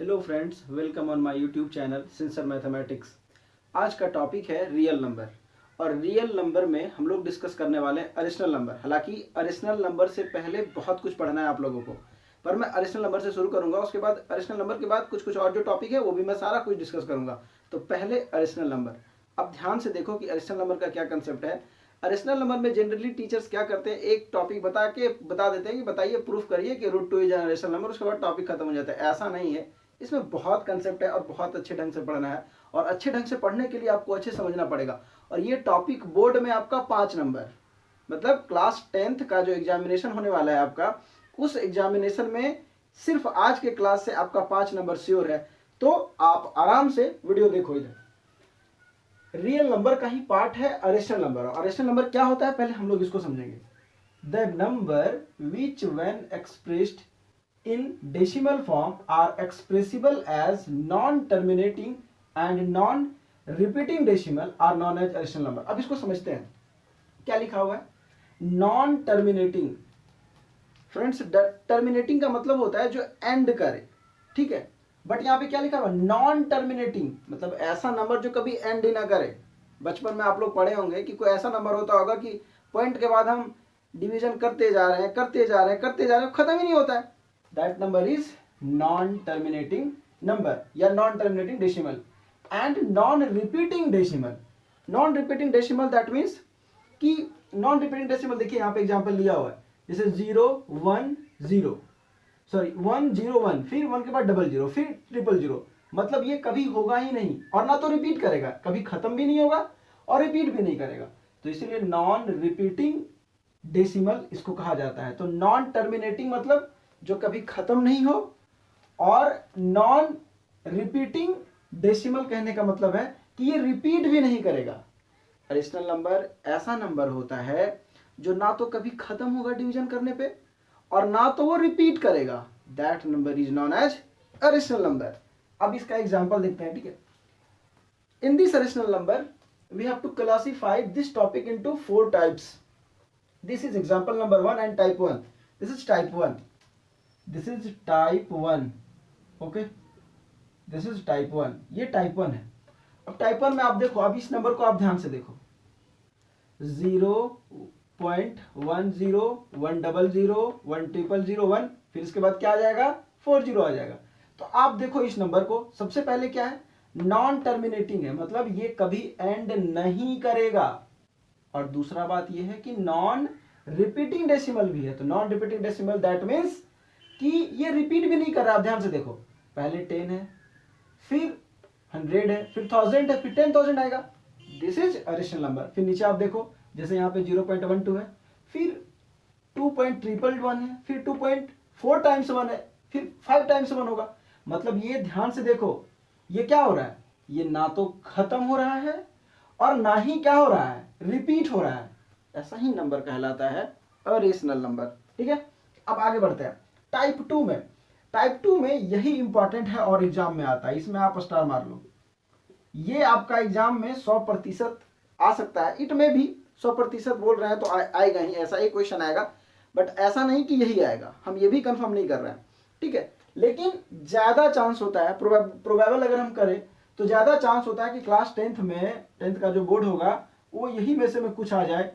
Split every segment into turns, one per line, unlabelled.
Hello friends, welcome on my YouTube channel sincere mathematics. आज का topic है real number. और रियल नंबर में हम लोग डिस्कस करने वाले हैं अरिशनल नंबर। हालांकि अरिशनल नंबर से पहले बहुत कुछ पढ़ना है आप लोगों को, पर मैं अरिशनल नंबर से शुरू करूंगा। उसके बाद अरिशनल नंबर के बाद कुछ कुछ और जो टॉपिक है वो भी मैं सारा कुछ डिस्कस करूंगा। तो पहले अरिशनल नंबर। अब ध्यान से देखो कि अरिशनल नंबर का क्या कंसेप्ट है। अरिशनल नंबर में जनरली टीचर्स क्या करते हैं, एक टॉपिक बता देते हैं कि बताइए प्रूफ करिए कि √2 इज एन अरिशनल नंबर। उसके बाद टॉपिक खत्म हो जाता है। ऐसा नहीं है, इसमें बहुत कंसेप्ट है और बहुत अच्छे ढंग से पढ़ना है। और अच्छे ढंग से पढ़ने के लिए आपको अच्छे समझना पड़ेगा। और ये टॉपिक बोर्ड में आपका 5 नंबर, मतलब क्लास 10th का जो एग्जामिनेशन होने वाला है आपका, उस एग्जामिनेशन में सिर्फ आज के क्लास से आपका 5 नंबर श्योर है। तो आप आराम से वीडियो देखो। इधर रियल नंबर का ही पार्ट है अरेशनल नंबर। और अरेशनल नंबर क्या होता है पहले हम लोग इसको समझेंगे। The number which when expressed in decimal form are expressible as non-terminating and non-repeating decimal are known as irrational number। अब इसको समझते हैं, क्या लिखा हुआ है। नॉन टर्मिनेटिंग, फ्रेंड्स टर्मिनेटिंग का मतलब होता है जो एंड करे, ठीक है। बट यहाँ पे क्या लिखा हुआ, नॉन टर्मिनेटिंग, मतलब ऐसा नंबर जो कभी एंड ही ना करे। बचपन में आप लोग पढ़े होंगे कि कोई ऐसा नंबर होता होगा कि पॉइंट के बाद हम डिवीजन करते जा रहे हैं, खत्म ही नहीं होता है। that number is non-terminating number या non-terminating decimal and non-repeating decimal। non-repeating decimal that means कि non-repeating decimal देखिए यहाँ पे एग्जांपल लिया हुआ है, जैसे 0 1 0 सॉरी 1 0 1, फिर 1 के बाद 00, फिर 000, मतलब ये कभी होगा ही नहीं और ना तो रिपीट करेगा, कभी खत्म भी नहीं होगा और रिपीट भी नहीं करेगा। तो इसीलिए नॉन रिपीटिंग डेसिमल इसको कहा जाता है। तो नॉन टर्मिनेटिंग मतलब जो कभी खत्म नहीं हो, और नॉन रिपीटिंग डेसिमल कहने का मतलब है कि ये रिपीट भी नहीं करेगा। अरिशनल नंबर ऐसा नंबर होता है जो ना तो कभी खत्म होगा डिवीजन करने पे और ना तो वो रिपीट करेगा। That number is known as irrational number. अब इसका एग्जांपल देखते हैं, ठीक है। In this irrational number we have to classify this topic into 4 types. This is example number 1 and type 1। This is type 1, this is type 1, okay, this is type 1, ये type 1 है। अब type 1 में आप देखो, अब इस नंबर को आप ध्यान से देखो, 0.10 100 1001, फिर इसके बाद क्या आ जाएगा, 40 आ जाएगा। तो आप देखो इस नंबर को, सबसे पहले क्या है, नॉन टर्मिनेटिंग है, मतलब ये कभी एंड नहीं करेगा। और दूसरा बात ये है कि नॉन रिपीटिंग डेसिमल भी है। तो non repeating decimal that means कि ये रिपीट भी नहीं कर रहा। आप ध्यान से देखो, पहले 10 है, फिर 100 है, फिर 1000 है, फिर 10,000 आएगा। This is irrational number. फिर नीचे आप देखो, जैसे यहाँ पे 0.12 है, फिर 2.111 है, फिर 2.4 टाइम्स 1 है, फिर 5 टाइम्स 1 होगा। मतलब ये ध्यान से देखो, ये क्या हो रहा है, ये ना तो खत्म हो रहा है और ना ही क्या हो रहा है, रिपीट हो रहा है। ऐसा ही नंबर कहलाता है अरिशनल नंबर, ठीक है। अब आगे बढ़ते हैं टाइप 2 में। टाइप 2 में यही इंपॉर्टेंट है और एग्जाम में आता है, इसमें आप स्टार मार लो। ये आपका एग्जाम में 100% आ सकता है। इट में भी 100% बोल रहे हैं तो आएगा ही, ऐसा ही क्वेश्चन आएगा। बट ऐसा नहीं कि यही आएगा, हम ये भी कंफर्म नहीं कर रहे हैं, ठीक है। लेकिन ज्यादा चांस होता है, प्रोबेबल अगर हम करें तो ज्यादा चांस होता है कि क्लास 10th में, 10th का जो बोर्ड होगा वो यही में से में कुछ आ जाए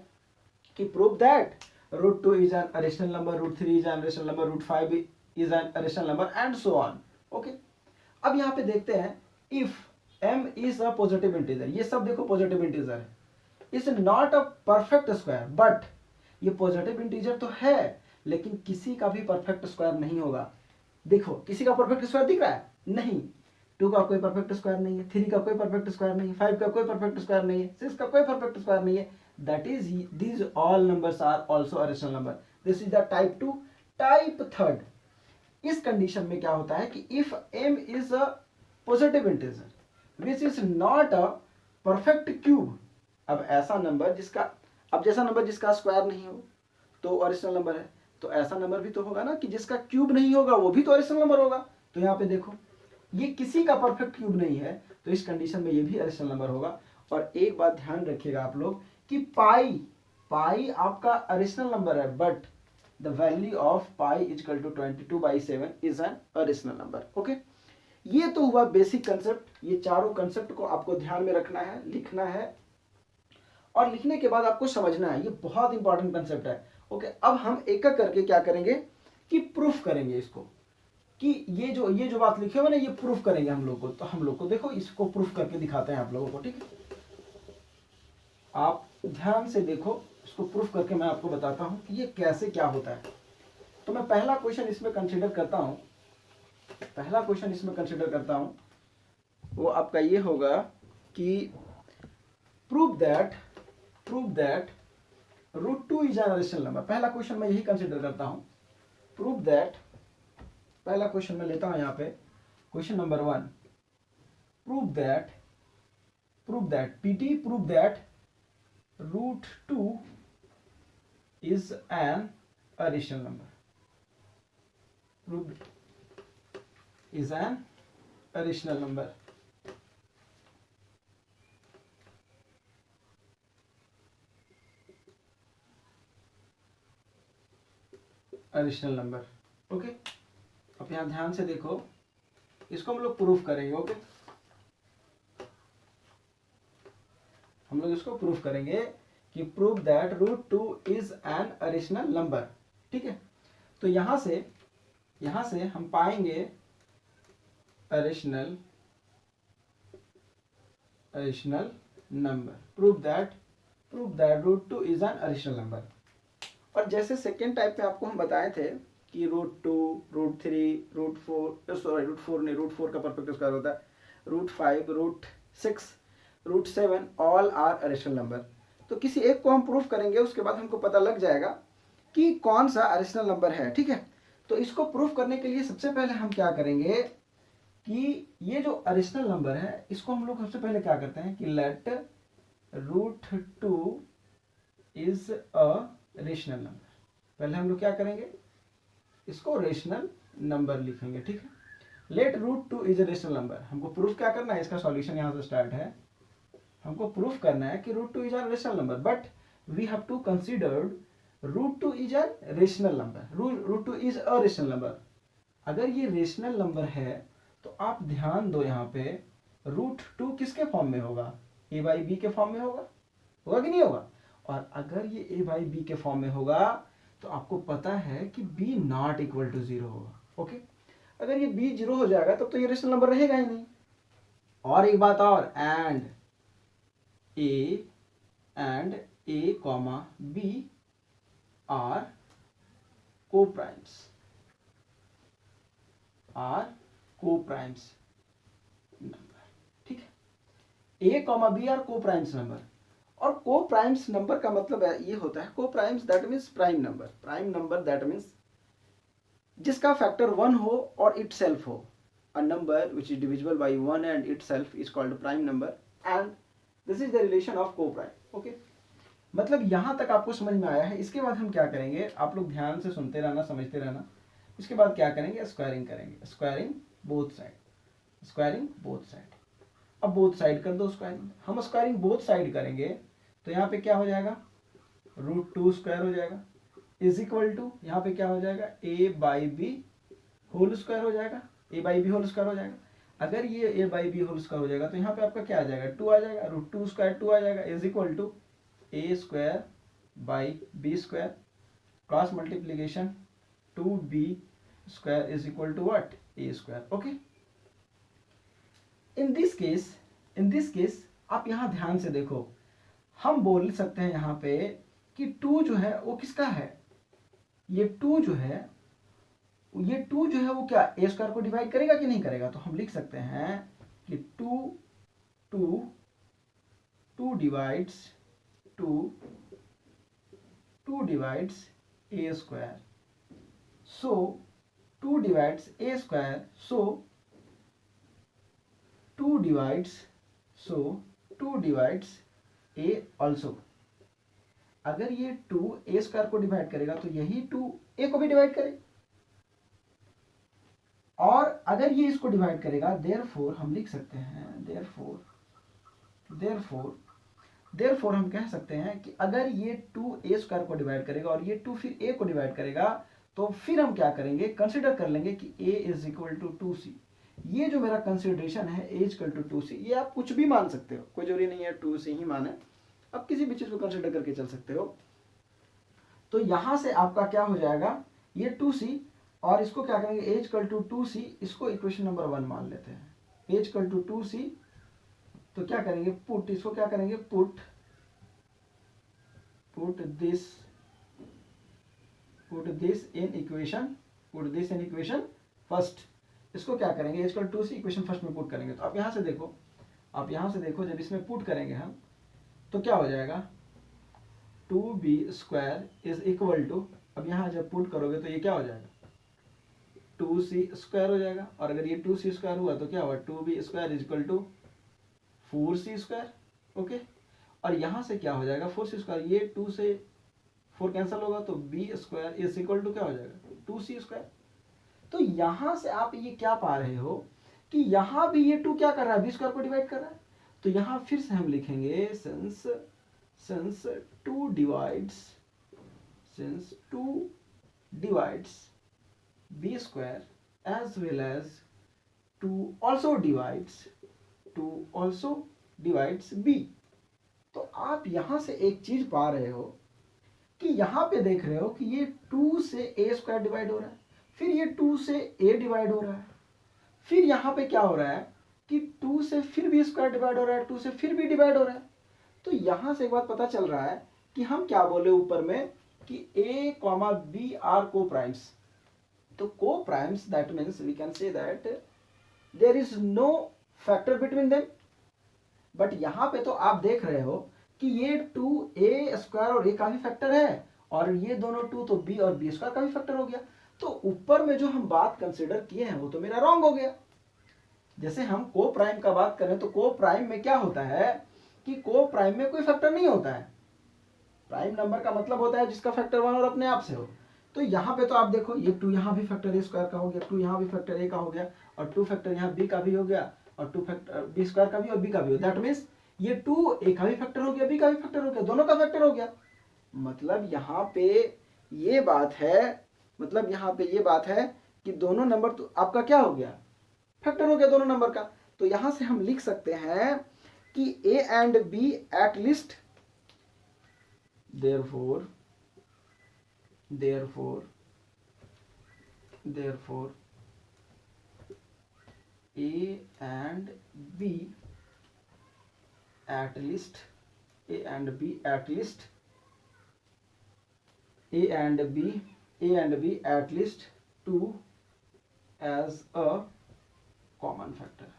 कि prove that √2 is an irrational number, √3 is an irrational number, √5 is an irrational number and so on, okay। अब यहाँ पे देखते हैं, if m is a positive integer, ये सब देखो पॉजिटिव इंटीजर है, is not a perfect square, but ये पॉजिटिव इंटीजर तो है लेकिन किसी का भी परफेक्ट स्क्वायर नहीं होगा। देखो किसी का परफेक्ट स्क्वायर दिख रहा है, नहीं। 2 का कोई परफेक्ट स्क्वायर नहीं है, 3 का कोई परफेक्ट स्क्वायर नहीं है, 5 का कोई परफेक्ट स्क्वायर नहीं है, 6 का कोई परफेक्ट स्क्वायर नहीं है। That is, these all numbers are also a rational number. This is the type 2. Type 3, इस कंडीशन में क्या होता है कि if m is a positive integer which is not a perfect cube, अब ऐसा नंबर जिसका, अब जैसा नंबर जिसका स्क्वायर नहीं हो तो अरिशनल नंबर है, तो ऐसा नंबर भी तो होगा ना कि जिसका क्यूब नहीं होगा वो भी तो अरिशनल नंबर होगा। तो यहाँ पे देखो ये किसी का परफेक्ट क्यूब नहीं है, तो इस कंडीशन में ये भी अरिशनल नंबर होगा। और एक बात ध्यान रखिएगा आप लोग कि पाई आपका अरिशनल नंबर है, but the value of pi is equal to 22/7 is an irrational number, okay. ये तो हुआ बेसिक कंसेप्ट। ये चारों कंसेप्ट को आपको ध्यान में रखना है, लिखना है, और लिखने के बाद आपको समझना है। ये बहुत इंपॉर्टेंट कंसेप्ट है। ओके, अब हम एक एक करके क्या करेंगे कि प्रूफ करेंगे इसको, कि ये जो बात लिखे हुए ना, ये प्रूफ करेंगे हम लोग को। तो हम लोग को देखो, इसको प्रूफ करके दिखाते हैं आप लोगों को, ठीक है। आप ध्यान से देखो, इसको प्रूफ करके मैं आपको बताता हूं कि ये कैसे क्या होता है। तो मैं पहला क्वेश्चन इसमें कंसीडर करता हूं, वो आपका ये होगा कि prove that √2 is an rational number. पहला क्वेश्चन मैं यही कंसीडर करता हूं, प्रूव दैट। पहला क्वेश्चन मैं लेता हूं यहाँ पे, question number 1, prove that PT, prove that √2 is an irrational number. Is an irrational number. irrational number. Okay, अब यहां ध्यान से देखो, इसको हम लोग प्रूफ करेंगे। ओके, हम लोग इसको प्रूफ करेंगे कि prove that √2 is an irrational number. ठीक है, तो यहां से हम पाएंगे irrational number. Prove that √2 is an irrational number. और जैसे सेकेंड टाइप में आपको हम बताए थे कि √2, √3, √4 का परफेक्ट स्क्वायर होता है, √5, √6, √7 ऑल आर irrational नंबर। तो किसी एक को हम प्रूफ करेंगे, उसके बाद हमको पता लग जाएगा कि कौन सा irrational नंबर है। ठीक है, तो इसको प्रूफ करने के लिए सबसे पहले हम क्या करेंगे कि ये जो irrational नंबर है, इसको हम लोग सबसे पहले क्या करते हैं कि let √2 is a rational number. पहले हम लोग क्या करेंगे, इसको रेशनल नंबर लिखेंगे। ठीक है, let √2 is a rational number. हमको प्रूफ क्या करना है, इसका सॉल्यूशन यहां से स्टार्ट है। हमको प्रूफ करना है कि √2 is a rational number, but we have to consider √2 is a rational number. √2 is a rational number. अगर ये रेशनल नंबर है तो आप ध्यान दो, यहाँ पे √2 किसके फॉर्म में होगा, a/b के फॉर्म में होगा कि नहीं होगा। और अगर ये a/b के फॉर्म में होगा तो आपको पता है कि b नॉट इक्वल टू 0 होगा। ओके, अगर ये b 0 हो जाएगा तब तो ये रेशनल नंबर रहेगा ही नहीं। और एक बात और, and a, b are co-primes number. ठीक है, a, b are co-primes number. और co-primes नंबर का मतलब है, ये होता है co-primes that means prime number that means जिसका फैक्टर 1 हो और इट सेल्फ हो। A number which is divisible by 1 and it self is called prime number, and this is the relation of co-prime। Okay, मतलब यहां तक आपको समझ में आया है। इसके बाद हम क्या करेंगे, आप लोग ध्यान से सुनते रहना, समझते रहना। इसके बाद क्या करेंगे, स्क्वायरिंग करेंगे, स्क्वायरिंग बोथ साइड। अब बोथ साइड कर दो स्क्वायरिंग। हम स्क्वायरिंग बोथ साइड करेंगे तो यहाँ पे क्या हो जाएगा, √2 स्क्वायर हो जाएगा, इज इक्वल टू यहाँ पे क्या हो जाएगा, a/b होल स्क्वायर हो जाएगा, a/b होल स्क्वायर हो जाएगा। अगर ये a/b होल स्क्वायर हो जाएगा तो यहाँ पे आपका क्या आ जाएगा, 2 आ जाएगा, √2 स्क्वायर 2 आ जाएगा, is equal to a square by b square, cross multiplication 2b square is equal to what, a square. Okay, in this case आप यहाँ ध्यान से देखो, हम बोल सकते हैं यहाँ पे कि 2 जो है वो किसका है, ये 2 जो है वो क्या a स्क्वायर को डिवाइड करेगा कि नहीं करेगा। तो हम लिख सकते हैं कि 2 divides a square, so 2 divides a square, so 2 divides a also. अगर ये 2 a स्क्वायर को डिवाइड करेगा तो यही 2 a को भी डिवाइड करे, और अगर ये इसको डिवाइड करेगा, देयरफॉर हम लिख सकते हैं, देयरफॉर हम कह सकते हैं कि अगर ये 2 a स्क्वायर को डिवाइड करेगा और ये 2 फिर a को डिवाइड करेगा, तो फिर हम क्या करेंगे, कंसिडर कर लेंगे कि a is equal to 2c। ये जो मेरा कंसिडरेशन है a इक्वल टू 2c, ये आप कुछ भी मान सकते हो, कोई जरूरी नहीं है 2c ही माने, आप किसी भी चीज को कंसिडर करके चल सकते हो। तो यहां से आपका क्या हो जाएगा, ये 2c और इसको क्या करेंगे a इक्वल टू 2c, इसको इक्वेशन नंबर 1 मान लेते हैं, a इक्वल टू 2c। तो क्या करेंगे पुट, इसको क्या करेंगे put this in equation first. इसको क्या करेंगे a equal to 2c equation first में पुट करेंगे। तो आप यहां से देखो, जब इसमें पुट करेंगे हम तो क्या हो जाएगा 2b square is equal to, अब यहाँ जब पुट करोगे तो ये क्या हो जाएगा 2c स्क्वायर हो जाएगा, और अगर ये 2c स्क्वायर हुआ तो क्या हुआ 2b square is equal to 4c square. Okay, और यहाँ से क्या हो जाएगा 4c स्क्वायर, ये 2 से 4 कैंसिल होगा तो b square is equal to क्या हो जाएगा 2c स्क्वायर। तो यहाँ से आप ये क्या पा रहे हो कि यहाँ भी ये 2 क्या कर रहा है b स्क्वायर को डिवाइड कर रहा है। तो यहाँ फिर से हम लिखेंगे since 2 divides b square as well as 2 also divides b। तो आप यहां से एक चीज पा रहे हो कि यहां पे देख रहे हो कि ये 2 से a स्क्वायर डिवाइड हो रहा है, फिर ये 2 से a डिवाइड हो रहा है, फिर यहां पे क्या हो रहा है कि 2 से फिर b स्क्वायर डिवाइड हो रहा है, 2 से फिर b डिवाइड हो रहा है। तो यहां से एक बात पता चल रहा है कि हम क्या बोले ऊपर में कि a, b are coprimes. तो coprimes that means we can say that there is no factor between them. But यहां पे तो आप देख रहे हो कि ये 2a स्क्वायर और a का भी फैक्टर है, और ये दोनों 2 तो b और b स्क्वायर का भी फैक्टर हो गया। तो ऊपर में जो हम बात कंसिडर किए हैं वो तो मेरा रॉन्ग हो गया। जैसे हम को प्राइम का बात करें तो को प्राइम में क्या होता है कि को प्राइम में कोई फैक्टर नहीं होता है। प्राइम नंबर का मतलब होता है जिसका फैक्टर 1 और अपने आप से हो। तो यहाँ पे तो आप देखो ये 2 यहाँ भी फैक्टर a स्क्वायर का हो गया, 2 यहाँ भी फैक्टर a का हो गया, और 2 फैक्टर यहाँ b का भी हो गया, और 2 फैक्टर b स्क्वायर का भी और b का भी हो। दैट मीन्स ये 2 a का भी फैक्टर हो गया, b का भी फैक्टर हो गया, दोनों का फैक्टर हो गया। मतलब यहाँ पे ये बात है कि दोनों नंबर तो आपका क्या हो गया फैक्टर हो गया दोनों नंबर का। तो यहां से हम लिख सकते हैं कि a and b at least, therefore a and b at least 2 as a common factor।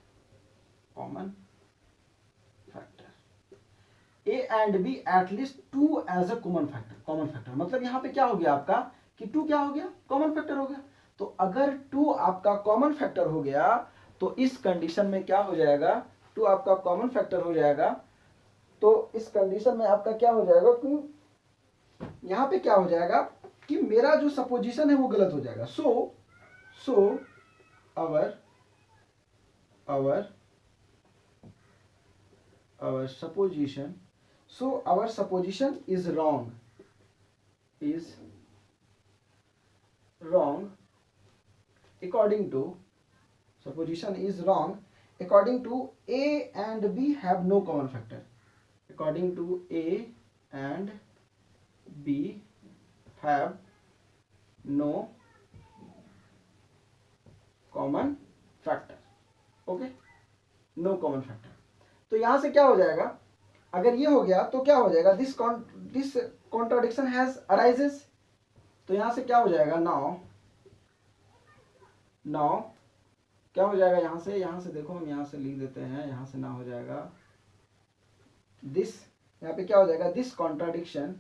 a and b at least 2 as a common factor मतलब यहाँ पे क्या हो गया आपका कि 2 क्या हो गया कॉमन फैक्टर हो गया। तो अगर 2 आपका कॉमन फैक्टर हो गया तो इस कंडीशन में क्या हो जाएगा 2 आपका कॉमन फैक्टर हो जाएगा। तो इस कंडीशन में आपका क्या हो जाएगा कि यहाँ पे क्या हो जाएगा कि मेरा जो सपोजिशन है वो गलत हो जाएगा। सो our supposition is wrong according to a and b have no common factor। according to a and b have no common factor। Okay, no common factor. तो यहां से क्या हो जाएगा अगर ये हो गया तो क्या हो जाएगा दिस कॉन्ट्राडिक्शन हैज अराइजेस। तो यहां से क्या हो जाएगा नाउ क्या हो जाएगा यहां से देखो हम यहां से लिख देते हैं, यहां से ना हो जाएगा दिस, यहां पे क्या हो जाएगा this contradiction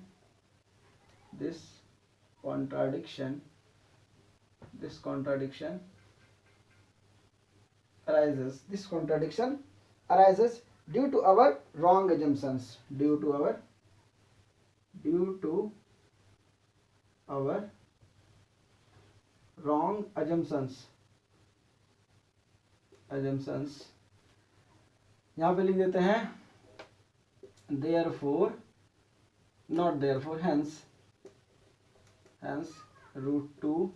arises due to our wrong assumptions, due to our wrong assumptions यहाँ पे लिख देते हैं therefore not therefore hence root 2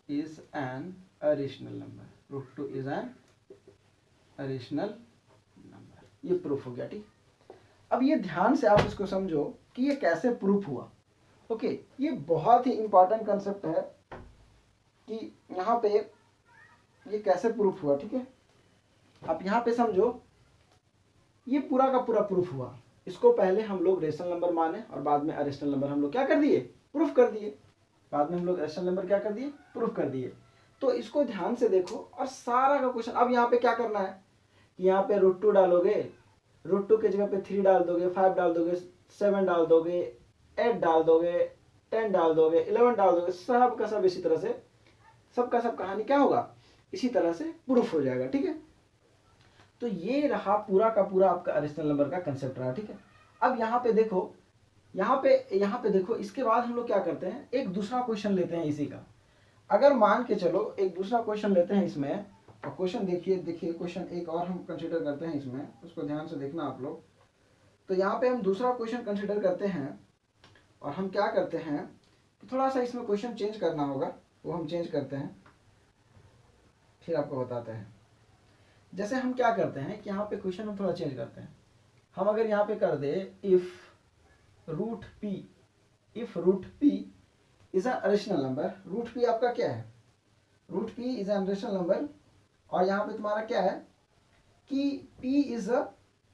is an irrational number। root 2 is an additional number. ये प्रूफ हो गया, ठीक। अब ये ध्यान से आप इसको समझो कि ये कैसे प्रूफ हुआ। ओके, ये बहुत ही इंपॉर्टेंट कंसेप्ट है कि यहाँ पे ये कैसे प्रूफ हुआ, ठीक है। आप यहाँ पे समझो, ये पूरा का पूरा प्रूफ हुआ। इसको पहले हम लोग रेशनल नंबर माने और बाद में अरेशनल नंबर हम लोग क्या कर दिए, प्रूफ कर दिए। बाद में हम लोग रेशनल नंबर क्या कर दिए, प्रूफ कर दिए। तो इसको ध्यान से देखो और सारा का क्वेश्चन अब यहाँ पे क्या करना है कि यहाँ पे √2 डालोगे, √2 की जगह पे 3 डाल दोगे, 5 डाल दोगे, 7 डाल दोगे, 8 डाल दोगे, 10 डाल दोगे, 11 डाल दोगे, सब का सब इसी तरह से सबका सब कहानी क्या होगा, इसी तरह से प्रूफ हो जाएगा, ठीक है। तो ये रहा पूरा का पूरा आपका अरेशनल नंबर का कंसेप्ट रहा, ठीक है। अब यहाँ पे देखो, यहाँ पे देखो, इसके बाद हम लोग क्या करते हैं, एक दूसरा क्वेश्चन लेते हैं इसी का। अगर मान के चलो एक दूसरा क्वेश्चन लेते हैं इसमें, और क्वेश्चन देखिए क्वेश्चन एक और हम कंसिडर करते हैं इसमें, उसको ध्यान से देखना आप लोग। तो यहाँ पे हम दूसरा क्वेश्चन कंसिडर करते हैं और हम क्या करते हैं कि थोड़ा सा इसमें क्वेश्चन चेंज करना होगा, वो हम चेंज करते हैं, फिर आपको बताते हैं। जैसे हम क्या करते हैं कि यहाँ पे क्वेश्चन हम थोड़ा चेंज करते हैं। हम अगर यहाँ पे कर दे if √p is a rational number, √p आपका क्या है, √p is an rational number, और यहाँ पे तुम्हारा क्या है कि p is a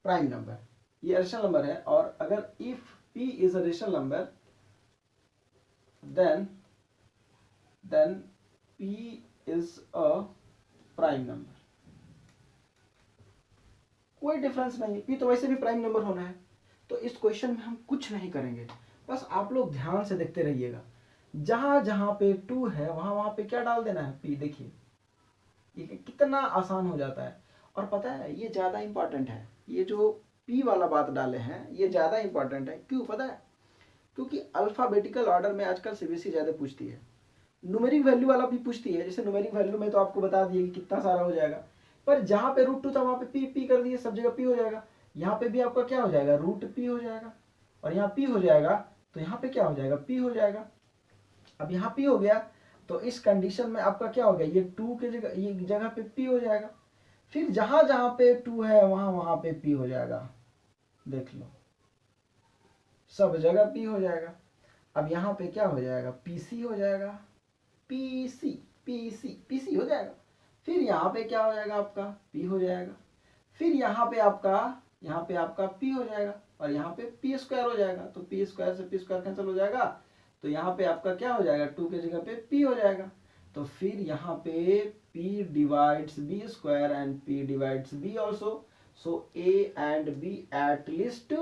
prime number, ये रेशनल नंबर है। और अगर if p is a rational number then p is a prime number. कोई डिफरेंस नहीं, p तो वैसे भी प्राइम नंबर होना है। तो इस क्वेश्चन में हम कुछ नहीं करेंगे, बस आप लोग ध्यान से देखते रहिएगा। जहां जहां पे 2 है वहां वहां पे क्या डाल देना है, p। देखिए ये कितना आसान हो जाता है। और पता है ये ज्यादा इंपॉर्टेंट है, ये जो p वाला बात डाले हैं ये ज्यादा इंपॉर्टेंट है। क्यों पता है, क्योंकि अल्फाबेटिकल ऑर्डर में आजकल सीबीएसई ज्यादा पूछती है, न्यूमेरिक वैल्यू वाला भी पूछती है। जैसे न्यूमेरिक वैल्यू में तो आपको बता दिए कि कितना सारा हो जाएगा, पर जहां पे √2 था वहां पे p कर दिए, सब जगह p हो जाएगा। यहाँ पे भी आपका क्या हो जाएगा, √p हो जाएगा, और यहाँ p हो जाएगा, तो यहाँ पे क्या हो जाएगा, p हो जाएगा। अब यहाँ p हो गया, तो इस कंडीशन में आपका क्या हो गया, ये 2 के जगह, ये जगह पे p हो जाएगा। फिर जहां जहां पे 2 है वहां वहां पे p हो जाएगा, देख लो सब जगह p हो जाएगा। अब यहाँ पे क्या हो जाएगा, pc हो जाएगा, pc हो जाएगा। फिर यहाँ पे क्या हो जाएगा, आपका p हो जाएगा। फिर यहाँ पे आपका p हो जाएगा, और यहाँ पे p² हो जाएगा। तो p² से p² कैंसिल हो जाएगा, तो यहाँ पे आपका क्या हो जाएगा, 2 के जगह पे p हो जाएगा। तो फिर यहाँ पे p divides b² and p divides b also. So a and b at least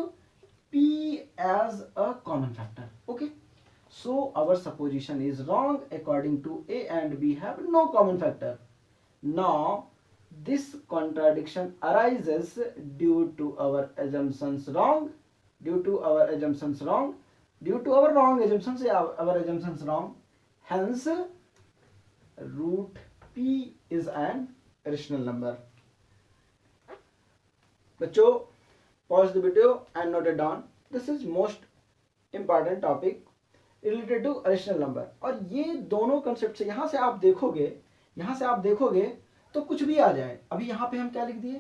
p as a common factor. Okay, so our supposition is wrong. According to a and b have no common factor. Now this contradiction arises due to our assumptions wrong, due to our wrong assumptions, our assumptions wrong. Hence √p is an rational number. बच्चों pause the video and note it down. This is most important topic related to rational number. और ये दोनों concept से यहाँ से आप देखोगे तो कुछ भी आ जाए। अभी यहाँ पे हम क्या लिख दिए,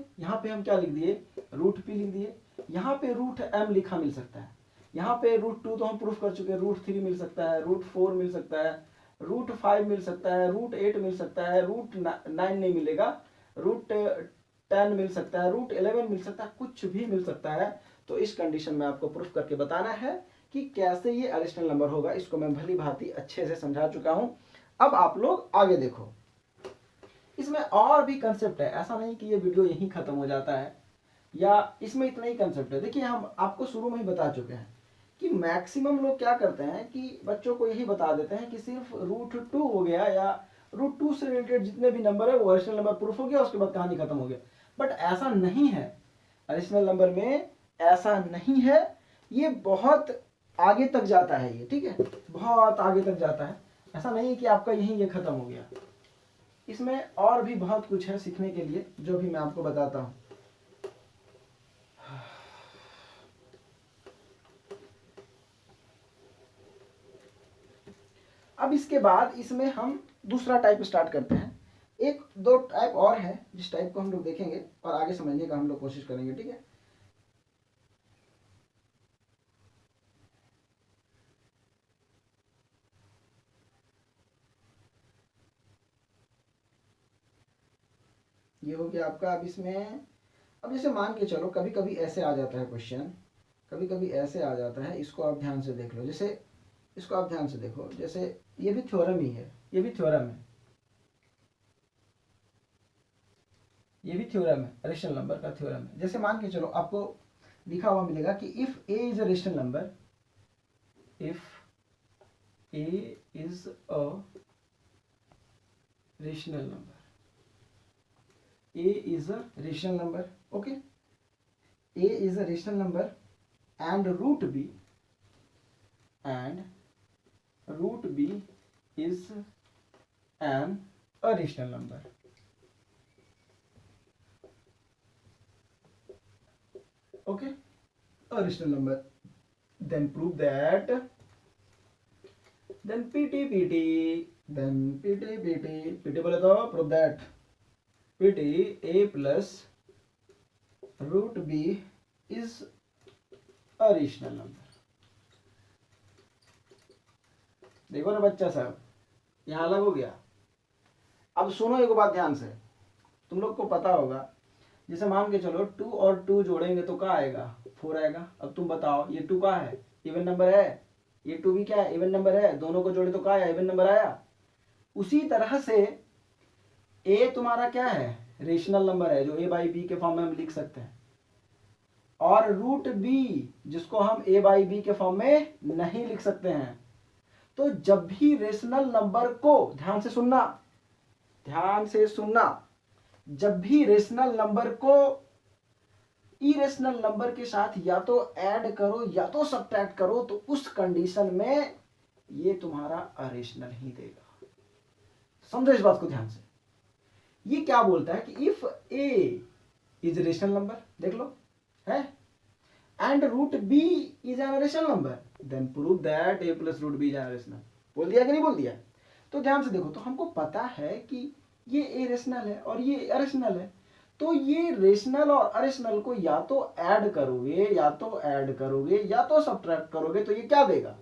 √p लिख दिए। यहाँ पे √m लिखा मिल सकता है, यहाँ पे √2 तो हम प्रूफ कर चुके हैं, √3 मिल सकता है, √4 मिल सकता है, √5 मिल सकता है, √8 मिल सकता है, √9 नहीं मिलेगा, √10 मिल सकता है, √11 मिल सकता है, कुछ भी मिल सकता है। तो इस कंडीशन में आपको प्रूफ करके बताना है कि कैसे ये रेशनल नंबर होगा। इसको मैं भली भांति अच्छे से समझा चुका हूं। अब आप लोग आगे देखो, इसमें और भी कंसेप्ट है, ऐसा नहीं कि ये वीडियो यहीं खत्म हो जाता है या इसमें इतना ही कंसेप्ट है। देखिए हम आपको शुरू में ही बता चुके हैं कि मैक्सिमम लोग क्या करते हैं कि बच्चों को यही बता देते हैं कि सिर्फ √2 हो गया या √2 से रिलेटेड जितने भी नंबर है वो रेशनल नंबर प्रूफ हो गया, उसके बाद कहानी खत्म हो गया। बट ऐसा नहीं है, रेशनल नंबर में ऐसा नहीं है, ये बहुत आगे तक जाता है ये, ठीक है, बहुत आगे तक जाता है। ऐसा नहीं है कि आपका यही ये खत्म हो गया, इसमें और भी बहुत कुछ है सीखने के लिए जो भी मैं आपको बताता हूं। अब इसके बाद इसमें हम दूसरा टाइप स्टार्ट करते हैं। एक दो टाइप और है जिस टाइप को हम लोग देखेंगे और आगे समझने का हम लोग कोशिश करेंगे, ठीक है। ये हो गया आपका। अब इसमें अब जैसे मान के चलो कभी कभी ऐसे आ जाता है क्वेश्चन, कभी कभी ऐसे आ जाता है, इसको आप ध्यान से देख लो। जैसे इसको आप ध्यान से देखो, जैसे ये भी थ्योरम ही है, ये भी थ्योरम है, ये भी थ्योरम है, रेशनल नंबर का थ्योरम है। जैसे मान के चलो आपको लिखा हुआ मिलेगा कि if A is a rational number, if A is a rational number, a is a rational number, okay, a is a rational number and root b is an irrational number, okay, a rational number, then prove that, then pt बोले तो prove that pt a plus root b is a rational number। देखो ना बच्चा साहब, यहाँ अलग हो गया। अब सुनो एक बात ध्यान से, तुम लोग को पता होगा, जैसे मान के चलो 2 और 2 जोड़ेंगे तो क्या आएगा, 4 आएगा। अब तुम बताओ ये 2 क्या है, इवन नंबर है, ये 2 भी क्या है, इवन नंबर है, दोनों को जोड़े तो क्या आया, इवन नंबर आया। उसी तरह से ए तुम्हारा क्या है, रेशनल नंबर है, जो ए बाई बी के फॉर्म में हम लिख सकते हैं। और रूट बी जिसको हम ए बाई बी के फॉर्म में नहीं लिख सकते हैं। तो जब भी रेशनल नंबर को, ध्यान से सुनना, ध्यान से सुनना, जब भी रेशनल नंबर को इरेशनल नंबर के साथ या तो ऐड करो या तो सब्ट्रैक्ट करो, तो उस कंडीशन में ये तुम्हारा अरेशनल ही देगा। समझो इस बात को ध्यान से। ये क्या बोलता है कि if A is rational number, देख लो है, and root B is an rational number, then prove that A plus root B is an rational. बोल दिया कि नहीं बोल दिया? तो ध्यान से देखो, तो हमको पता है कि ये ए रेशनल है और ये अरेशनल है, तो ये रेशनल और अरेशनल को या तो ऐड करोगे या तो ऐड करोगे या तो सब्ट्रैक्ट करोगे, तो ये क्या देगा,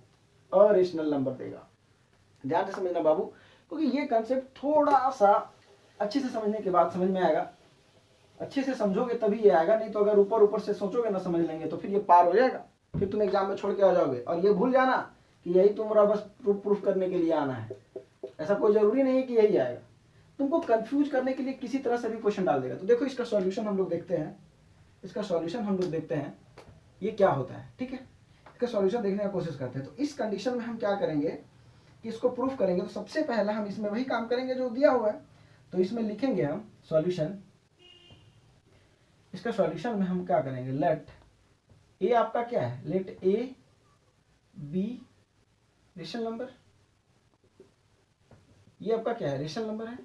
अरेशनल नंबर देगा। ध्यान से समझना बाबू, क्योंकि ये कंसेप्ट थोड़ा सा अच्छे से समझने के बाद समझ में आएगा। अच्छे से समझोगे तभी ये आएगा, नहीं तो अगर ऊपर ऊपर से सोचोगे ना समझ लेंगे तो फिर ये पार हो जाएगा, फिर तुम एग्जाम में छोड़ के आ जाओगे। और ये भूल जाना कि यही तुम्हारा बस प्रूफ करने के लिए आना है, ऐसा कोई जरूरी नहीं है कि यही आएगा। तुमको कंफ्यूज करने के लिए किसी तरह से भी क्वेश्चन डाल देगा। तो देखो इसका सॉल्यूशन हम लोग देखते हैं, इसका सॉल्यूशन हम लोग देखते हैं ये क्या होता है, ठीक है। इसका सॉल्यूशन देखने का कोशिश करते हैं। तो इस कंडीशन में हम क्या करेंगे कि इसको प्रूफ करेंगे। तो सबसे पहला हम इसमें वही काम करेंगे जो दिया हुआ है। तो इसमें लिखेंगे हम सॉल्यूशन, इसका सॉल्यूशन में हम क्या करेंगे, लेट ए आपका क्या है, let A B rational number, ये आपका क्या है, रेशनल नंबर है,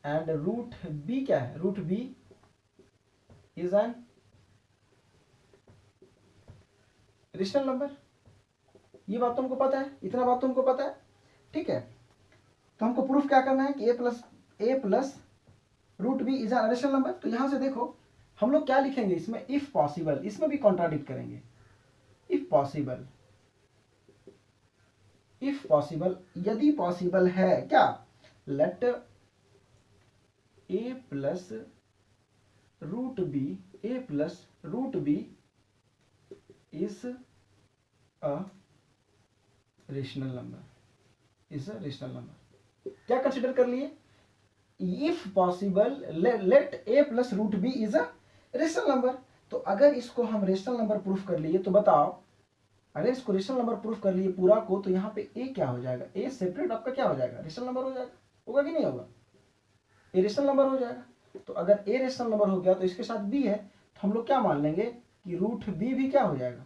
एंड रूट बी क्या है, root B is an rational number. ये बात तुमको पता है, इतना बात तुमको पता है, ठीक है। तो हमको प्रूफ क्या करना है कि A plus root B is an rational number. तो यहां से देखो हम लोग क्या लिखेंगे इसमें, इफ पॉसिबल, इसमें भी कॉन्ट्राडिक्ट करेंगे। इफ पॉसिबल, यदि पॉसिबल है क्या, let A plus root B is a rational number, क्या कंसिडर कर लिए, if possible let A plus root B is a rational number. तो अगर इसको हम रेशनल नंबर प्रूफ कर लिए, तो बताओ अगर इसको रेशनल नंबर प्रूफ कर लिए पूरा को, तो यहाँ पे ए क्या हो जाएगा, ए सेपरेट आपका क्या हो जाएगा, रेशनल नंबर हो जाएगा, होगा कि नहीं होगा, ए रेशनल नंबर हो जाएगा। तो अगर ए रेशनल नंबर हो गया तो इसके साथ बी है, तो हम लोग क्या मान लेंगे कि रूट बी भी क्या हो जाएगा,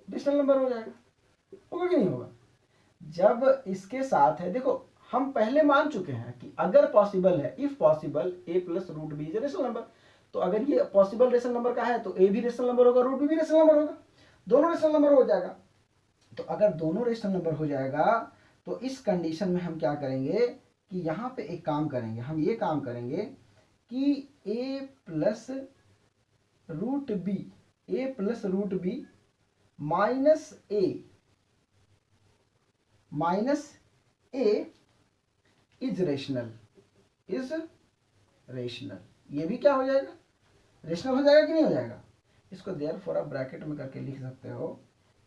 रेशनल नंबर हो जाएगा, होगा कि नहीं होगा। जब इसके साथ है, देखो हम पहले मान चुके हैं कि अगर पॉसिबल है, if possible A plus root B is rational number, तो अगर ये पॉसिबल रेशनल नंबर का है तो ए भी रेशनल नंबर होगा, रूट बी रेशनल नंबर होगा, दोनों रेशनल नंबर हो जाएगा। तो अगर दोनों रेशनल नंबर हो जाएगा तो इस कंडीशन में हम क्या करेंगे कि यहाँ पे एक काम करेंगे, हम ये काम करेंगे कि a plus root B minus A is rational, ये भी क्या हो जाएगा, रेशनल हो जाएगा कि नहीं हो जाएगा। इसको देयरफॉर आप ब्रैकेट में करके लिख सकते हो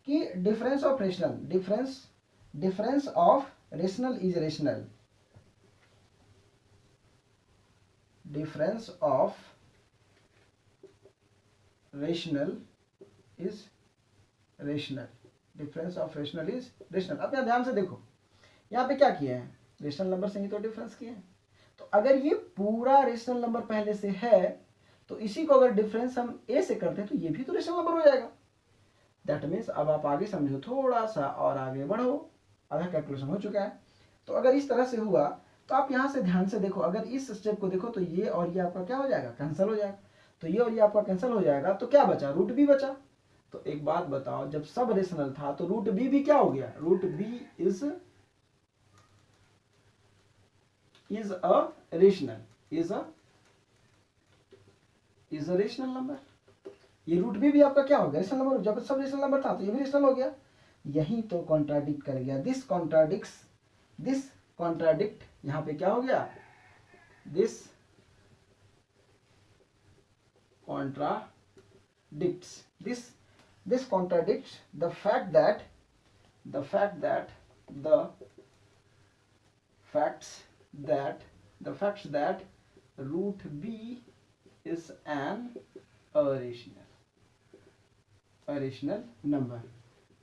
कि difference of rational is rational, difference of rational is rational, difference of rational is rational. अब यहाँ ध्यान से देखो, यहाँ पे क्या किए हैं, रेशनल नंबर से ही तो डिफरेंस किए हैं। तो अगर ये पूरा रेशनल नंबर पहले से है तो इसी को अगर डिफरेंस हम ए से करते हैं तो ये भी तो रेशनल नंबर हो जाएगा। दैट मीन्स अब आप आगे समझो, थोड़ा सा और आगे बढ़ो, आधा कैलकुलेशन हो चुका है। तो अगर इस तरह से हुआ तो आप यहाँ से ध्यान से देखो, अगर इस स्टेप को देखो तो ये और ये आपका क्या हो जाएगा, कैंसिल हो जाएगा। तो ये और ये आपका कैंसिल हो जाएगा, तो क्या बचा, रूट बी बचा। तो एक बात बताओ, जब सब रेशनल था तो रूट बी भी क्या हो गया, root B is a rational, is a rational number. ये रूट बी भी आपका क्या हो गया, रेशनल नंबर। जब सब रेशनल नंबर था तो ये भी रेशनल हो गया। यही तो कॉन्ट्राडिक्ट कर गया, दिस कॉन्ट्राडिक्ट यहां पे क्या हो गया, this contradicts the fact that root b is an irrational number।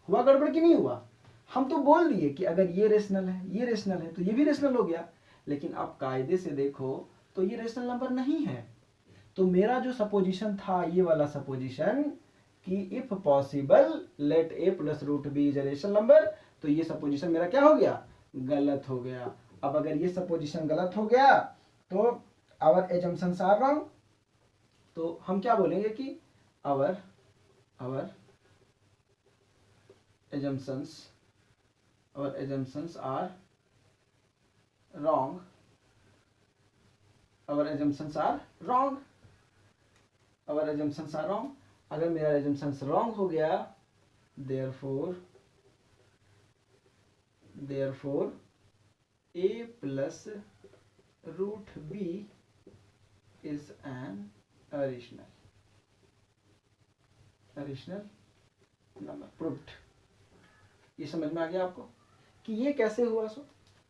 हुआ गड़बड़ कि नहीं हुआ, हम तो बोल दिए कि अगर ये रेशनल है, ये रेशनल है, तो ये भी रेशनल हो गया। लेकिन आप कायदे से देखो तो ये रेशनल नंबर नहीं है। तो मेरा जो सपोजिशन था, ये वाला सपोजिशन कि if possible let A plus root B is a rational number, तो ये सपोजिशन मेरा क्या हो गया, गलत हो गया। अब अगर ये सपोजिशन गलत हो गया तो आवर एजम्पशंस आर रॉन्ग। तो हम क्या बोलेंगे कि आवर assumptions are wrong, अगर मेरा assumptions wrong हो गया, therefore a plus root b is an irrational number, proved। ये समझ में आ गया आपको कि ये कैसे हुआ। सो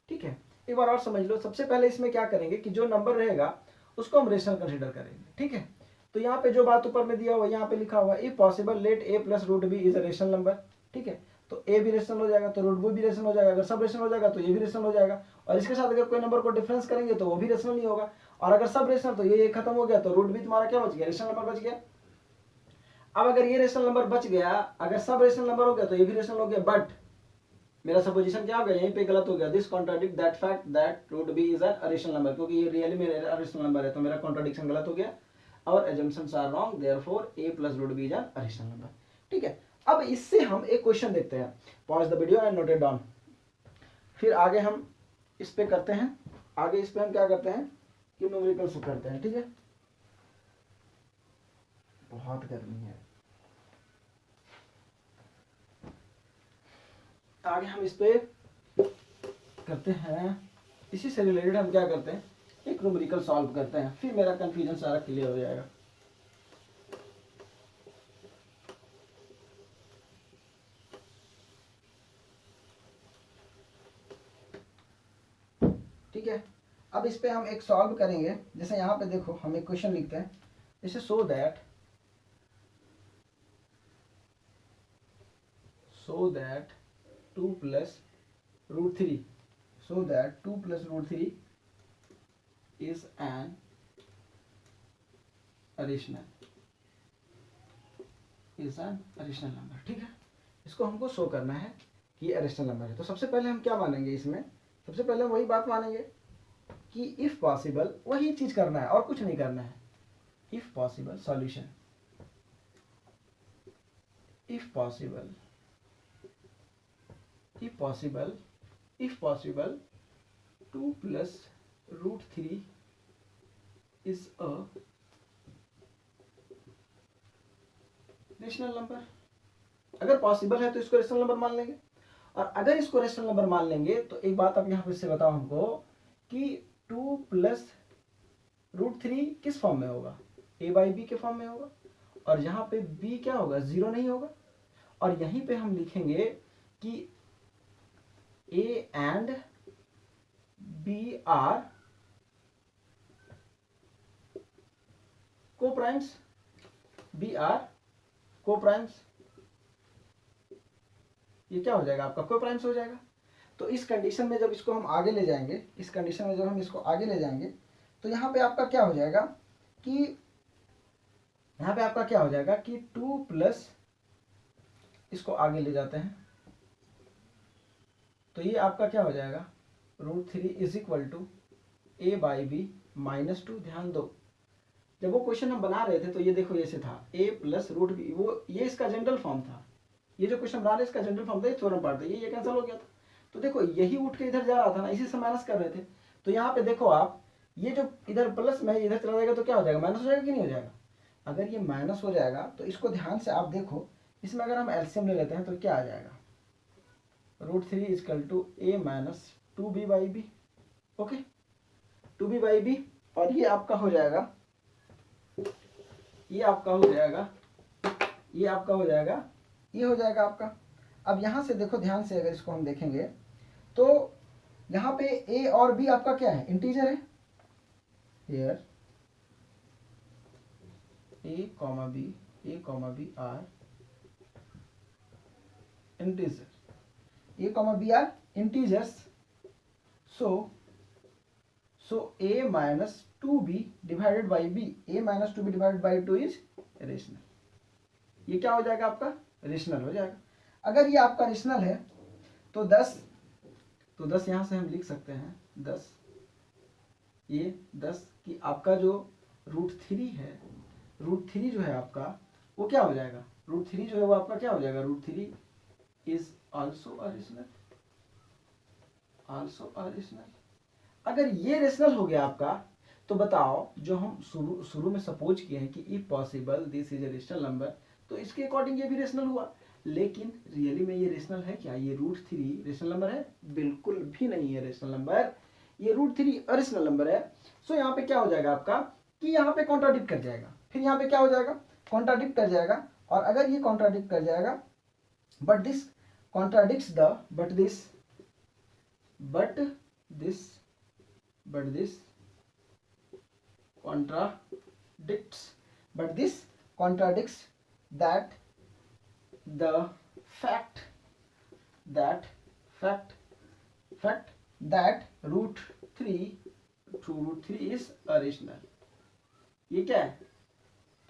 ठीक है, एक बार और समझ लो। सबसे पहले इसमें क्या करेंगे कि जो नंबर रहेगा उसको हम रेशनल कंसीडर करेंगे, ठीक है। तो यहाँ पे जो बात ऊपर में दिया हुआ, यहाँ पे लिखा हुआ if possible let A plus root B is a rational number, ठीक है। तो ए भी रेशनल हो जाएगा तो रूट बी भी रेशनल हो जाएगा, अगर सब रेशनल हो जाएगा तो ये भी रेशनल हो जाएगा। और इसके साथ अगर कोई नंबर को डिफरेंस करेंगे तो वो भी रेशनल नहीं होगा। और अगर सब रेशनल तो ये खत्म हो गया, तो रूट बी तुम्हारा क्या बच गया, रेशनल नंबर बच गया। अब अगर ये रेशनल नंबर बच गया, अगर सब रेशनल नंबर हो गया तो ये भी रेशनल हो गया, बट मेरा सपोजिशन क्या हो गया, यहीं पे गलत हो गया। This contradict that fact that root B is a rational number, क्योंकि ये रियली में रेशनल नंबर है, तो मेरा कॉन्ट्राडिक्शन गलत हो गया। और assumptions are wrong, therefore A plus root B is a rational number, ठीक है। अब इससे हम एक क्वेश्चन देखते हैं, pause the video and note it down. फिर आगे हम इस पे करते हैं, आगे इस पे हम क्या करते हैं कि न्यूमेरिकल्स करते हैं, ठीक है। बहुत गर्मी है, आगे हम इस पे करते हैं, इसी से रिलेटेड हम क्या करते हैं, एक न्यूमेरिकल सॉल्व करते हैं, फिर मेरा कंफ्यूजन सारा क्लियर हो जाएगा। ठीक है, अब इस पे हम एक सॉल्व करेंगे। जैसे यहाँ पे देखो, हम एक क्वेश्चन लिखते हैं, जैसे so that 2 plus root 3 is an irrational number, ठीक है। इसको हमको शो करना है कि ये रेशनल नंबर है। तो सबसे पहले हम क्या मानेंगे इसमें, सबसे पहले वही बात मानेंगे कि इफ पॉसिबल, वही चीज करना है और कुछ नहीं करना है। If possible solution, if possible 2 plus root 3 is a rational number. अगर पॉसिबल है तो इसको रेशनल नंबर मान लेंगे, और अगर इसको रेशनल नंबर मान लेंगे तो एक बात आप यहाँ पे से बताओ हमको कि 2 प्लस रूट 3 किस फॉर्म में होगा, a बाई बी के फॉर्म में होगा, और यहाँ पे b क्या होगा, 0 नहीं होगा। और यहीं पे हम लिखेंगे कि a and b are coprimes, b are coprimes. ये क्या हो जाएगा आपका, को-प्राइम्स हो जाएगा। तो इस कंडीशन में जब इसको हम आगे ले जाएंगे, इस कंडीशन में जब हम इसको आगे ले जाएंगे तो यहाँ पे आपका क्या हो जाएगा कि यहाँ पे आपका क्या हो जाएगा कि 2 प्लस, इसको आगे ले जाते हैं तो ये आपका क्या हो जाएगा, root 3 is equal to a by B minus 2। ध्यान दो, जब वो क्वेश्चन हम बना रहे थे तो ये देखो ऐसे था a प्लस रूट बी, वो ये इसका जनरल फॉर्म था। ये जो क्वेश्चन बना रहे इसका जनरल फॉर्म था, ये थ्योरम पार्ट था, ये कैंसिल हो गया था। तो देखो यही उठ के इधर जा रहा था ना, इसी से माइनस कर रहे थे। तो यहाँ पे देखो आप, ये जो इधर प्लस में इधर चला जाएगा तो क्या हो जाएगा, माइनस हो जाएगा कि नहीं हो जाएगा। अगर ये माइनस हो जाएगा तो इसको ध्यान से आप देखो, इसमें अगर हम एलसीएम ले लेते हैं तो क्या आ जाएगा, root 3 is equal to a minus 2b by B. Okay, 2b by B, और ये आपका हो जाएगा, ये आपका हो जाएगा, ये आपका हो जाएगा, ये हो जाएगा आपका। अब यहाँ से देखो ध्यान से, अगर इसको हम देखेंगे तो यहाँ पे a और b आपका क्या है, इंटीजर है। Here a comma b are integer, a comma b are integers. So a minus 2b divided by b, a minus 2b divided by 2 is rational. ये क्या हो जाएगा आपका, रेशनल हो जाएगा। अगर ये आपका रेशनल है तो 10 यहाँ से हम लिख सकते हैं 10, ये 10 कि आपका जो रूट 3 है, रूट 3 जो है आपका वो क्या हो जाएगा, रूट 3 जो है वो आपका क्या हो जाएगा, root 3 is also a rational, also a rational. अगर ये रेशनल हो गया आपका तो बताओ, जो हम शुरू में सपोज किए हैं कि if possible this is a rational number, तो इसके अकॉर्डिंग ये भी रेशनल हुआ। लेकिन रियली में ये रेशनल है क्या, ये रूट 3 रेशनल नंबर है, बिल्कुल भी नहीं है रेशनल नंबर, ये रूट 3 अरेशनल नंबर है। सो यहाँ पे क्या हो जाएगा आपका कि यहाँ पे कॉन्ट्राडिक्ट कर जाएगा, फिर यहाँ पे क्या हो जाएगा, कॉन्ट्राडिक्ट कर जाएगा। और अगर ये कॉन्ट्राडिक्ट कर जाएगा, but this contradicts the, but this contradicts that the fact that root 3 is irrational। ये क्या है,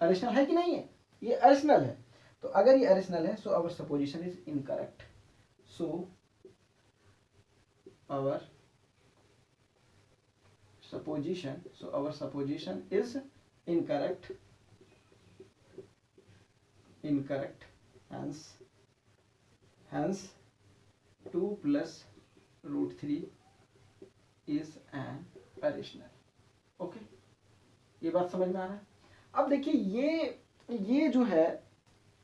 अरेशनल है कि नहीं है, ये अरेशनल है। तो अगर ये अरेशनल है so our supposition is incorrect, so our supposition is incorrect, hence 2 plus root 3 is an irrational। Okay, ये बात समझ में आ रहा है। अब देखिए ये जो है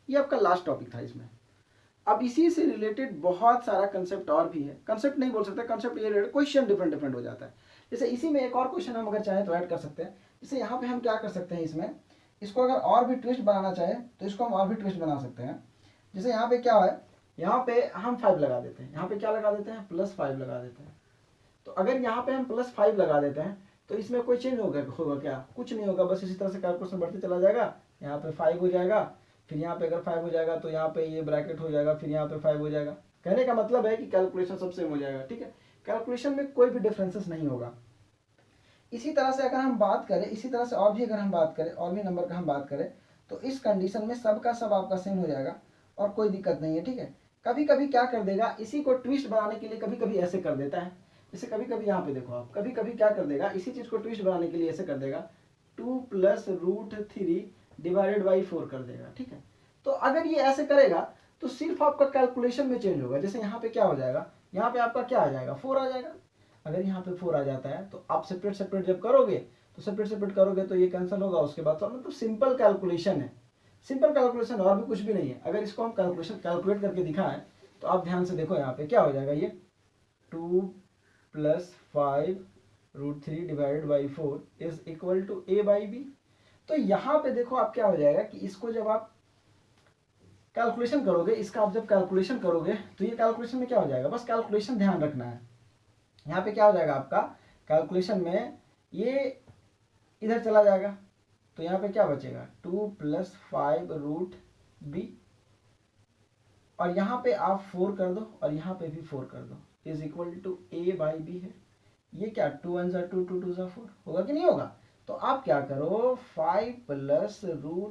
ये आपका लास्ट टॉपिक था इसमें। अब इसी से रिलेटेड बहुत सारा कंसेप्ट और भी है, कंसेप्ट नहीं बोल सकते, कंसेप्ट ये रिलेटेड क्वेश्चन डिफरेंट हो जाता है। जैसे इसी में एक और क्वेश्चन हम अगर चाहें तो ऐड कर सकते हैं। जैसे यहाँ पे हम क्या कर सकते हैं, इसमें इसको अगर और भी ट्विस्ट बनाना चाहे तो इसको हम और भी ट्विस्ट बना सकते हैं। जैसे यहाँ पे क्या है, यहाँ पे हम 5 लगा देते हैं, यहाँ पे क्या लगा देते हैं, +5 लगा देते हैं। तो अगर यहाँ पे हम +5 लगा देते हैं तो इसमें कोई चेंज होगा क्या, कुछ नहीं होगा, बस इसी तरह से कैलकुलेशन बढ़ते चला जाएगा। यहाँ पे 5 हो जाएगा, फिर यहाँ पे अगर 5 हो जाएगा तो यहाँ पे ये ब्रैकेट हो जाएगा, फिर यहाँ पे 5 हो जाएगा। कहने का मतलब है कि कैलकुलेशन सब सेम हो जाएगा, ठीक है, कैलकुलेशन में कोई भी डिफरेंसेस नहीं होगा। इसी तरह से अगर हम बात करें, इसी तरह से और भी अगर हम बात करें, और भी नंबर का हम बात करें, तो इस कंडीशन में सब का सब आपका सेम हो जाएगा और कोई दिक्कत नहीं है, ठीक है। कभी कभी क्या कर देगा, इसी को ट्विस्ट बनाने के लिए कभी कभी ऐसे कर देता है। जैसे कभी कभी यहाँ पे देखो आप, कभी कभी क्या कर देगा, इसी चीज को ट्विस्ट बनाने के लिए ऐसे कर देगा, 2 + √3 डिवाइडेड बाई 4 कर देगा, ठीक है। तो अगर ये ऐसे करेगा तो सिर्फ आपका कैलकुलेशन में चेंज होगा। जैसे यहाँ पे क्या हो जाएगा, यहाँ पे आपका क्या आ जाएगा, 4 आ जाएगा। अगर यहाँ पे 4 आ जाता है तो आप सेपरेट सेपरेट जब करोगे तो सेपरेट सेपरेट करोगे तो ये कैंसिल होगा, उसके बाद तो मतलब सिंपल कैलकुलेशन है, सिंपल कैलकुलेशन और भी कुछ भी नहीं है। अगर इसको हम कैलकुलेट करके दिखाएं तो आप ध्यान से देखो यहाँ पे क्या हो जाएगा, ये 2 + 5√3 divided by 4 is equal to a/b। तो यहाँ पे देखो आप क्या हो जाएगा कि इसको जब आप कैलकुलेशन करोगे, इसका आप जब कैलकुलेशन करोगे तो ये कैलकुलेशन में क्या हो जाएगा, बस कैलकुलेशन ध्यान रखना है। यहाँ पे क्या हो जाएगा आपका कैलकुलेशन में, ये इधर चला जाएगा तो यहाँ पे क्या बचेगा 2 + 5√b, और यहाँ पे आप 4 कर दो और यहाँ पे भी 4 कर दो, इज इक्वल टू a/b है। ये क्या 2 1 = 2 2 2 = 4 होगा कि नहीं होगा। तो आप क्या करो 5 +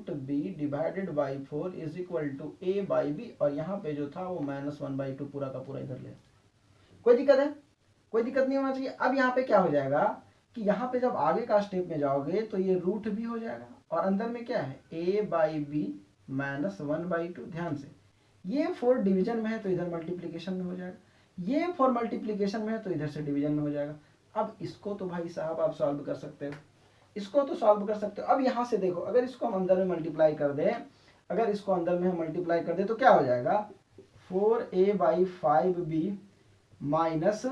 √b divided by 4 is equal to a/b, और यहाँ पे जो था वो -1/2 पूरा का पूरा इधर ले। कोई दिक्कत है, कोई दिक्कत नहीं होना चाहिए। अब यहाँ पे क्या हो जाएगा कि यहाँ पे जब आगे का स्टेप में जाओगे तो ये रूट भी हो जाएगा, और अंदर में क्या है a/b -1/2। ध्यान से, ये 4 डिवीजन में है तो इधर मल्टीप्लीकेशन में हो जाएगा, ये 4 मल्टीप्लीकेशन में है तो इधर से डिवीजन में हो जाएगा। अब इसको तो भाई साहब आप सॉल्व कर सकते हो, इसको तो सॉल्व कर सकते हो। अब यहाँ से देखो, अगर इसको हम अंदर में मल्टीप्लाई कर दें, अगर इसको अंदर में हम मल्टीप्लाई कर दें तो क्या हो जाएगा 4a/5b माइनस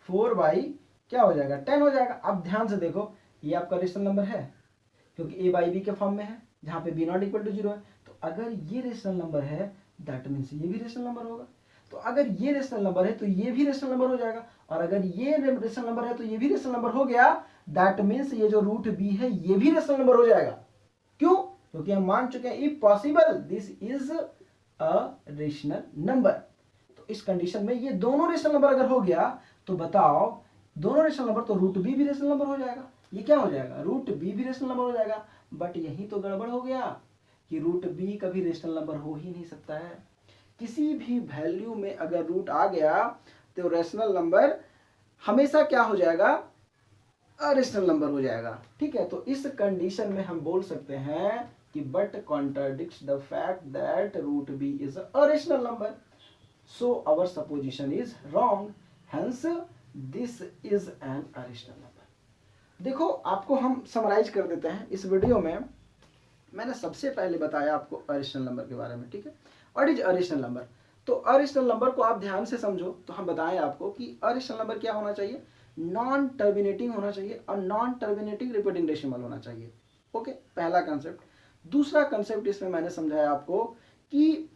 4 क्या हो जाएगा 10 हो जाएगा। अब ध्यान से देखो, ये आपका रेशनल नंबर है क्योंकि a/b के फॉर्म में है, जहाँ पे b ≠ = 0 है। तो अगर ये रेशनल नंबर है दैट मीन्स ये भी रेशनल नंबर होगा। तो अगर ये रेशनल नंबर है तो ये भी रेशनल नंबर हो जाएगा, और अगर ये रेशनल नंबर है तो ये भी रेशनल नंबर हो गया। दैट मीन्स ये जो √b है ये भी रेशनल नंबर हो जाएगा। क्यों? क्योंकि हम मान चुके हैं if possible this is a rational number. तो इस कंडीशन में ये दोनों रेशनल नंबर अगर हो गया तो बताओ, दोनों रेशनल नंबर तो √b भी रेशनल नंबर हो जाएगा, ये क्या हो जाएगा √b भी रेशनल नंबर हो जाएगा। बट यही तो गड़बड़ हो गया कि √b कभी रेशनल नंबर हो ही नहीं सकता है। किसी भी वैल्यू में अगर रूट आ गया तो रेशनल नंबर हमेशा क्या हो जाएगा, अरेशनल नंबर हो जाएगा। ठीक है, तो इस कंडीशन में हम बोल सकते हैं कि but contradicts the fact that √b is a rational number, so our supposition is wrong, hence this is an irrational number. देखो, आपको हम समराइज कर देते हैं। इस वीडियो में मैंने सबसे पहले बताया आपको अरेशनल नंबर के बारे में। ठीक है, व्हाट इज अरेशनल नंबर। तो अरेशनल नंबर को आप ध्यान से समझो तो हम बताएं आपको कि अरेशनल नंबर क्या होना चाहिए, नॉन टर्मिनेटिंग होना चाहिए और नॉन टर्मिनेटिंग रिपीटिंग डेसिमल होना चाहिए। ओके, पहला कंसेप्ट। दूसरा कंसेप्ट इसमें मैंने समझाया आपको कि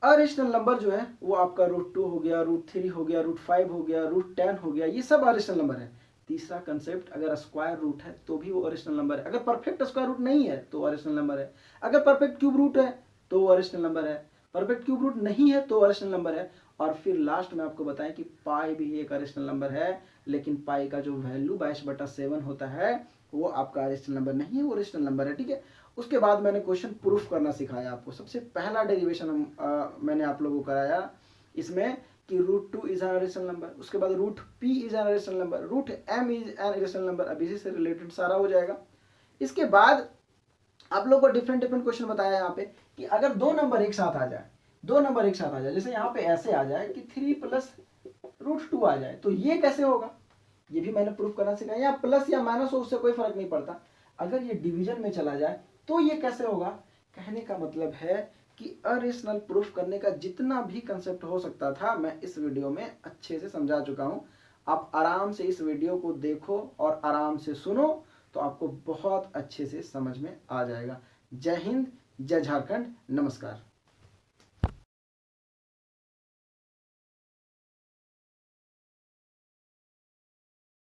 अरेशनल नंबर जो है वो आपका √2 हो गया, √3 हो गया, √5 हो गया, √10 हो गया, ये सब अरेशनल नंबर है। तीसरा कंसेप्ट, अगर स्क्वायर रूट है तो भी वो अरेशनल नंबर है, अगर परफेक्ट स्क्वायर रूट नहीं है तो अरेशनल नंबर है, अगर परफेक्ट क्यूब रूट है तो वो अरेशनल नंबर है, परफेक्ट क्यूब रूट नहीं है तो अरेशनल नंबर है। और फिर लास्ट में आपको बताएं कि पाई भी एक अरेशनल नंबर है, लेकिन पाई का जो वैल्यू 22/7 होता है वो आपका अरेशनल नंबर नहीं है, वो रेशनल नंबर है। ठीक है, उसके बाद मैंने क्वेश्चन प्रूफ करना सिखाया आपको। सबसे पहला डेरिवेशन मैंने आप लोगों को कराया इसमें कि √2 इज एन रेशनल नंबर, उसके बाद √p is an rational number, √m is an rational number. अब इसी से रिलेटेड सारा हो जाएगा। इसके बाद आप लोगों को डिफरेंट क्वेश्चन बताया यहाँ पे कि अगर दो नंबर एक साथ आ जाए, दो नंबर एक साथ आ जाए, जैसे यहाँ पे ऐसे आ जाए कि 3 + √2 आ जाए, तो ये कैसे होगा, ये भी मैंने प्रूफ करना सिखाया। या प्लस या माइनस हो उससे कोई फर्क नहीं पड़ता, अगर ये डिवीजन में चला जाए तो ये कैसे होगा। कहने का मतलब है कि अरेशनल प्रूफ करने का जितना भी कंसेप्ट हो सकता था मैं इस वीडियो में अच्छे से समझा चुका हूँ। आप आराम से इस वीडियो को देखो और आराम से सुनो तो आपको बहुत अच्छे से समझ में आ जाएगा। जय हिंद, जय झारखंड, नमस्कार।